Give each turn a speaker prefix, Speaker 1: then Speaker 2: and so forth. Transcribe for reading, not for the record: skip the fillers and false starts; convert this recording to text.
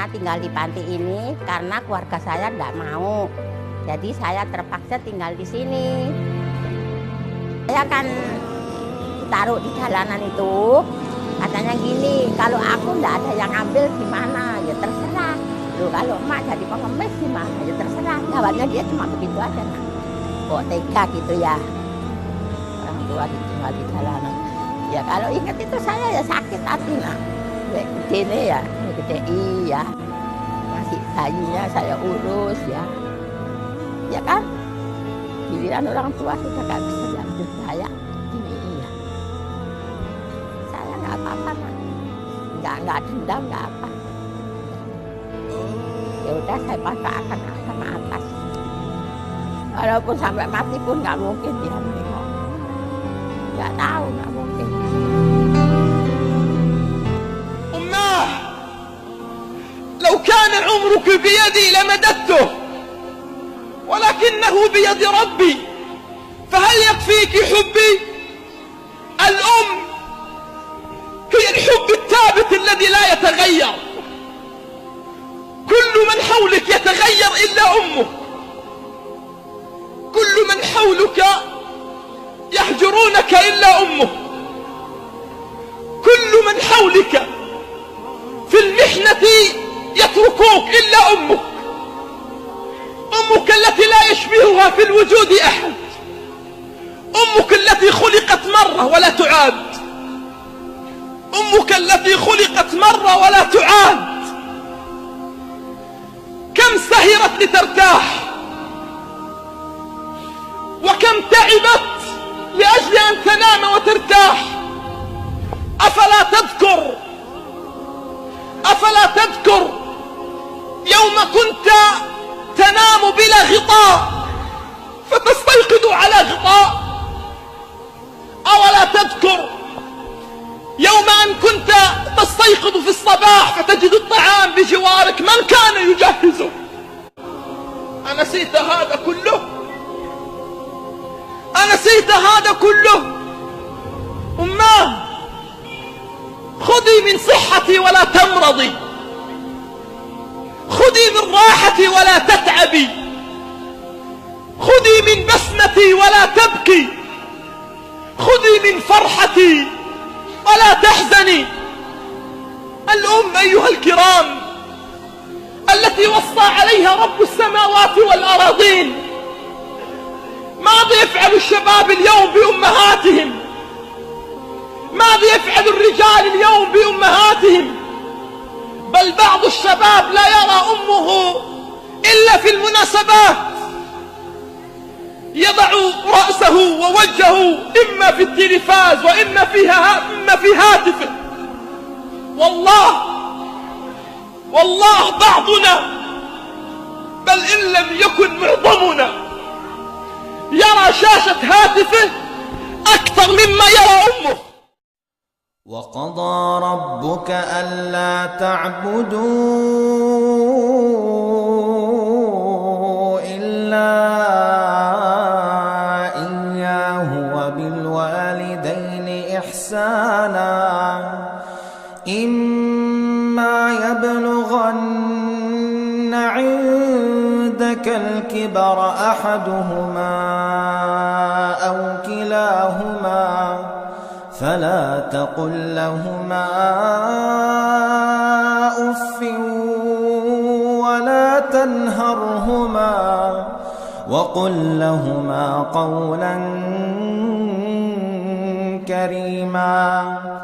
Speaker 1: Tinggal di panti ini karena keluarga saya tidak mau. Jadi saya terpaksa tinggal di sini. Saya kan taruh di jalanan itu, katanya gini, kalau aku tidak ada yang ambil gimana, ya terserah. Loh, kalau emak jadi pengemis gimana, ya terserah. Jawabnya dia cuma begitu aja. Nah. Kok tega gitu ya, orang tua ditinggal di jalanan. Ya kalau ingat itu saya ya sakit hati. Nah, gede nih ya, gede iya. Masih bayinya saya urus ya. Ya kan, giliran orang tua sudah gak bisa diambil saya. Iya. Saya nggak apa-apa, nggak dendam, nggak apa. Ya udah saya pasrahkan sama atas. Walaupun sampai mati pun nggak mungkin dia menengok. Nggak tahu, nggak mungkin.
Speaker 2: أماه لو كان عمرك بيدي لمددته ولكنه بيد ربي فهل يكفيك حبي؟ الأم هي الحب الثابت الذي لا يتغير. كل من حولك يتغير إلا أمك. كل من حولك يهجرونك إلا أمك. كل من حولك في المحنة يتركوك إلا أمك. أمك التي لا يشبهها في الوجود أحد. أمك التي خلقت مرة ولا تعاد. أمك التي خلقت مرة ولا تعاد. كم سهرت لترتاح وكم تعبت لأجل أن تنام وترتاح. أفلا تذكر يوم كنت تنام بلا غطاء فتستيقظ على غطاء؟ أولا تذكر يوم أن كنت تستيقظ في الصباح فتجد الطعام بجوارك؟ من كان يجهزه؟ أنسيت هذا كله؟ أنسيت هذا كله؟ أماه خذي من صحتي ولا تمرضي. خذي من راحتي ولا تتعبي. خذي من بسمتي ولا تبكي. خذي من فرحتي ولا تحزني. الأم أيها الكرام التي وصى عليها رب السماوات والأراضين. ماذا يفعل الشباب اليوم بأمهاتهم؟ ماذا يفعل الرجال اليوم بأمهاتهم؟ بل بعض الشباب لا يرى أمه إلا في المناسبات، يضع رأسه ووجهه إما في التلفاز وإما في هاتفه. والله بعضنا بل إن لم يكن معظمنا يرى شاشة هاتفه أكثر مما يرى أمه.
Speaker 3: وقضى ربك ألا تعبدوا إلا إياه وبالوالدين إحسانا إما يبلغن عندك الكبر أحدهما أو كلاهما فلا تقل لهما أف ولا تنهرهما وقل لهما قولا كريما.